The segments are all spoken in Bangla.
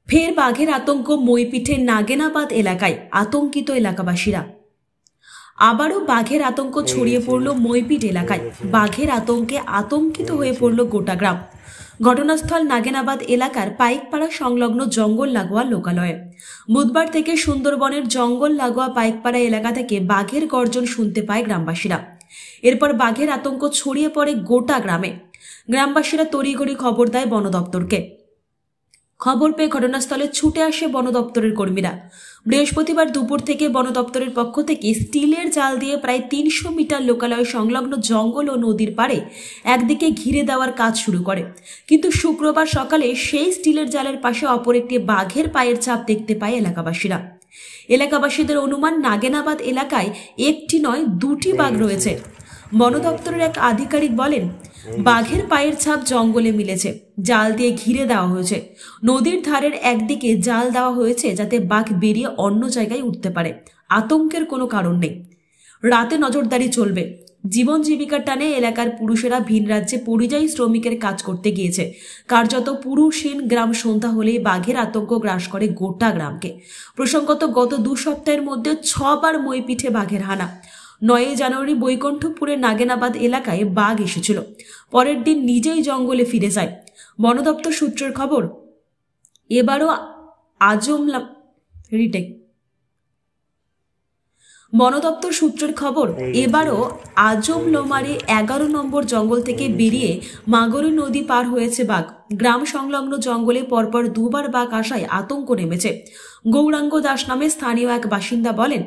ফের বাঘের আতঙ্ক মইপিঠের নাগেনাবাদ এলাকায় আতঙ্কিত এলাকাবাসীরা। আবারও বাঘের আতঙ্ক ছড়িয়ে পড়ল মইপিঠ এলাকায়। বাঘের আতঙ্কে আতঙ্কিত হয়ে পড়ল গোটা গ্রাম। ঘটনাস্থল নাগেনাবাদ এলাকার পাইকপাড়া সংলগ্ন জঙ্গল লাগোয়া লোকালয়ে। বুধবার থেকে সুন্দরবনের জঙ্গল লাগোয়া পাইকপাড়া এলাকা থেকে বাঘের গর্জন শুনতে পায় গ্রামবাসীরা। এরপর বাঘের আতঙ্ক ছড়িয়ে পড়ে গোটা গ্রামে। গ্রামবাসীরা তড়িঘড়ি খবর দেয় বন দপ্তরকে। খবর পেয়ে ঘটনাস্থলে ছুটে আসে বন দপ্তরের কর্মীরা। বৃহস্পতিবার দুপুর থেকে বন দপ্তরের পক্ষ থেকে স্টিলের জাল দিয়ে প্রায় ৩০০ মিটার লোকালয় সংলগ্ন জঙ্গল ও নদীর পাড়ে একদিকে ঘিরে দেওয়ার কাজ শুরু করে। কিন্তু শুক্রবার সকালে সেই স্টিলের জালের পাশে অপর একটি বাঘের পায়ের ছাপ দেখতে পায় এলাকাবাসীরা। এলাকাবাসীদের অনুমান নাগেনাবাদ এলাকায় একটি নয় দুটি বাঘ রয়েছে। বন দপ্তরের এক আধিকারিক বলেন, বাঘের পায়ের ছাপ জঙ্গলে মিলেছে, জাল দিয়ে ঘিরে দেওয়া হয়েছে। নদীর ধারের একদিকে জাল দেওয়া হয়েছে যাতে বাঘ বেরিয়ে অন্য জায়গায় উঠতে পারে। আতঙ্কের কোনো কারণ নেই। রাতে নজরদারি চলবে। জীবন জীবিকার টানে এলাকার পুরুষেরা ভিন রাজ্যে পরিযায়ী শ্রমিকের কাজ করতে গিয়েছে। কার্যত পুরুষহীন গ্রাম সন্ধ্যা হলেই বাঘের আতঙ্ক গ্রাস করে গোটা গ্রামকে। প্রসঙ্গত গত 2 সপ্তাহের মধ্যে 6 বার মইপিঠে বাঘের হানা। 9 জানুয়ারি বৈকুণ্ঠপুরের নাগেনাবাদ এলাকায় বাঘ এসেছিল। পরের দিন নিজেই জঙ্গলে ফিরে যায়। বন দপ্তর সূত্রের খবর, এবারও আজমলোমারে 11 নম্বর জঙ্গল থেকে বেরিয়ে মাগরী নদী পার হয়েছে বাঘ। গ্রাম সংলগ্ন জঙ্গলে পরপর 2 বার বাঘ আসায় আতঙ্ক নেমেছে। গৌরাঙ্গ দাস নামে স্থানীয় এক বাসিন্দা বলেন,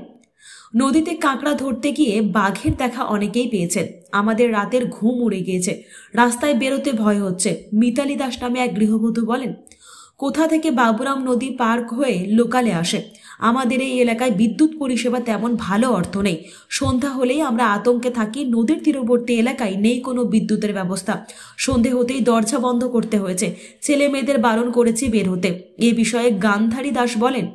নদীতে কাঁকড়া ধরতে গিয়ে বাঘের দেখা অনেকেই পেয়েছেন। আমাদের রাতের ঘুম উড়ে গিয়েছে। রাস্তায় বেরোতে ভয় হচ্ছে। মিতালি দাস নামে এক গৃহবধূ বলেন, কোথা থেকে বাবুরাম নদী পার হয়ে লোকালে আসে। আমাদের এই এলাকায় বিদ্যুৎ পরিষেবা তেমন ভালো অর্থ নেই। সন্ধ্যা হলেই আমরা আতঙ্কে থাকি। নদীর তীরবর্তী এলাকায় নেই কোনো বিদ্যুতের ব্যবস্থা। সন্ধে হতেই দরজা বন্ধ করতে হয়েছে। ছেলে মেয়েদের বারণ করেছি বের হতে। এ বিষয়ে গান্ধারী দাস বলেন,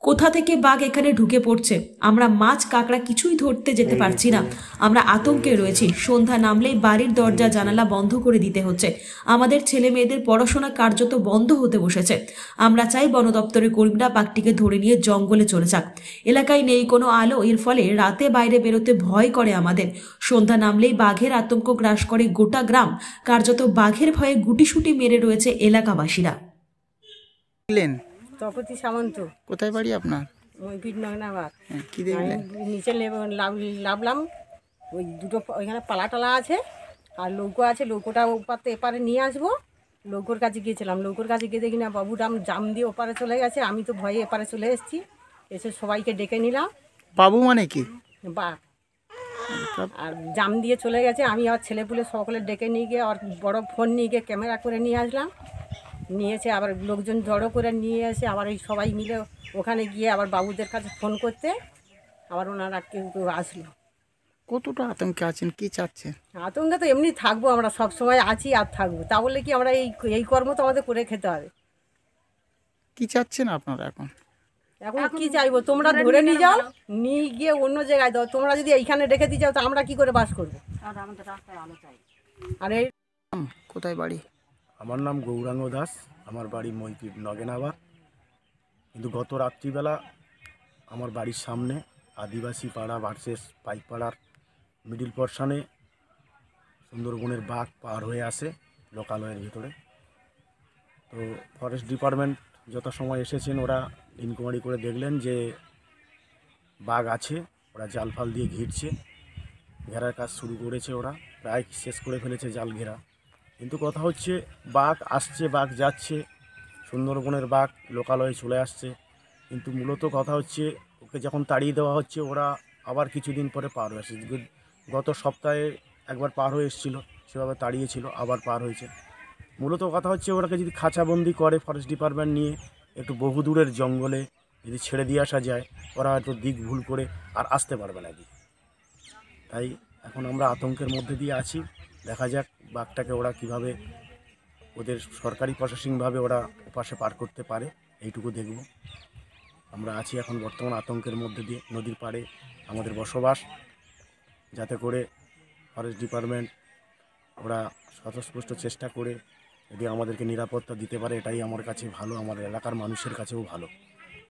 কোথা থেকে বাঘ এখানে ঢুকে পড়ছে। আমরা মাছ কাঁকড়া কিছুই ধরতে যেতে পারছি না। আমরা আতঙ্কে রয়েছি। সন্ধ্যা নামলেই বাড়ির দরজা জানালা বন্ধ করে দিতে হচ্ছে। আমাদের ছেলে মেয়েদের পড়াশোনা কার্যত বন্ধ হতে বসেছে। আমরা চাই বন দপ্তরের কর্মীরা বাঘটিকে ধরে নিয়ে জঙ্গলে চলে যাক। এলাকায় নেই কোনো আলো, এর ফলে রাতে বাইরে বেরোতে ভয় করে আমাদের। সন্ধ্যা নামলেই বাঘের আতঙ্ক গ্রাস করে গোটা গ্রাম। কার্যত বাঘের ভয়ে গুটিসুটি মেরে রয়েছে এলাকাবাসীরা। তপতি সামন্ত। কোথায় বাড়ি আপনার? মইপিঠ নাগেনাবাদ। কি দেখলেন? নিচে নামলাম, ওই দুটো ওইখানে পালা টালা আছে আর লৌকো আছে। লৌকোটা ওপারতে এপারে নিয়ে আসবো। লৌকোর কাছে গিয়েছিলাম। লৌকোর কাছে গিয়ে দেখি না বাবুরাম জাম দিয়ে ওপারে চলে গেছে। আমি তো ভয়ে এপারে চলে এসেছি। এসে সবাইকে ডেকে নিলাম। বাবু মানে কি? বাঘ। আর জাম দিয়ে চলে গেছে। আমি আর ছেলেপুলে সকলে ডেকে নিয়ে গিয়ে আর বড় ফোন নিয়ে গিয়ে ক্যামেরা করে নিয়ে আসলাম। নিয়েছে আবার লোকজন জড়ো করে নিয়ে এসে আবার এই সবাই মিলে ওখানে গিয়ে আবার বাবুদের কাছে ফোন করতে আবার ওনারা কেউ কেউ আসলো। কতটা আতঙ্কে আছেন, কি চাচ্ছেন? আতঙ্কে তো এমনি থাকবো, আমরা সব সময় আছি আর থাকবো। তা বলে কি আমরা এই কর্ম তো আমাদের করে খেতে হবে। কি চাচ্ছেন আপনারা এখন? এখন কি চাইবো? তোমরা ধরে নিয়ে যাও, নিয়ে গিয়ে অন্য জায়গায় দাও। তোমরা যদি এইখানে রেখে দিয়ে যাও তো আমরা কি করে বাস করবো? আর এই কোথায় বাড়ি? আমার নাম গৌরাঙ্গ দাস। আমার বাড়ি মইপিঠ নগেনাবাদ। কিন্তু গত রাত্রিবেলা আমার বাড়ির সামনে আদিবাসী পাড়া ভার্সেস পাইকপাড়ার মিডিল পোর্শনে সুন্দরবনের বাঘ পার হয়ে আসে লোকালয়ের ভিতরে। তো ফরেস্ট ডিপার্টমেন্ট যথাসময় এসেছেন, ওরা ইনকোয়ারি করে দেখলেন যে বাঘ আছে। ওরা জাল ফাল দিয়ে ঘিরছে, ঘেরার কাজ শুরু করেছে। ওরা প্রায় শেষ করে ফেলেছে জাল ঘেরা। কিন্তু কথা হচ্ছে বাঘ আসছে, বাঘ যাচ্ছে, সুন্দরবনের বাঘ লোকালয়ে চলে আসছে। কিন্তু মূলত কথা হচ্ছে ওকে যখন তাড়িয়ে দেওয়া হচ্ছে ওরা আবার কিছুদিন পরে পার হয়ে আসছে। গত সপ্তাহে একবার পার হয়ে এসেছিলো, সেভাবে তাড়িয়েছিল, আবার পার হয়েছে। মূলত কথা হচ্ছে ওরাকে যদি খাঁচাবন্দি করে ফরেস্ট ডিপার্টমেন্ট নিয়ে একটু বহুদূরের জঙ্গলে যদি ছেড়ে দিয়ে আসা যায়, ওরা হয়তো দিক ভুল করে আর আসতে পারবে না এদিকে। তাই এখন আমরা আতঙ্কের মধ্যে দিয়ে আছি। দেখা যাক বাঘটাকে ওরা কিভাবে ওদের সরকারি প্রশাসনিকভাবে ওরা ওপাশে পার করতে পারে, এইটুকু দেখব। আমরা আছি এখন বর্তমান আতঙ্কের মধ্যে দিয়ে। নদীর পাড়ে আমাদের বসবাস, যাতে করে ফরেস্ট ডিপার্টমেন্ট ওরা স্বতঃস্ফূর্ত চেষ্টা করে যদি আমাদেরকে নিরাপত্তা দিতে পারে এটাই আমার কাছে ভালো, আমার এলাকার মানুষের কাছেও ভালো।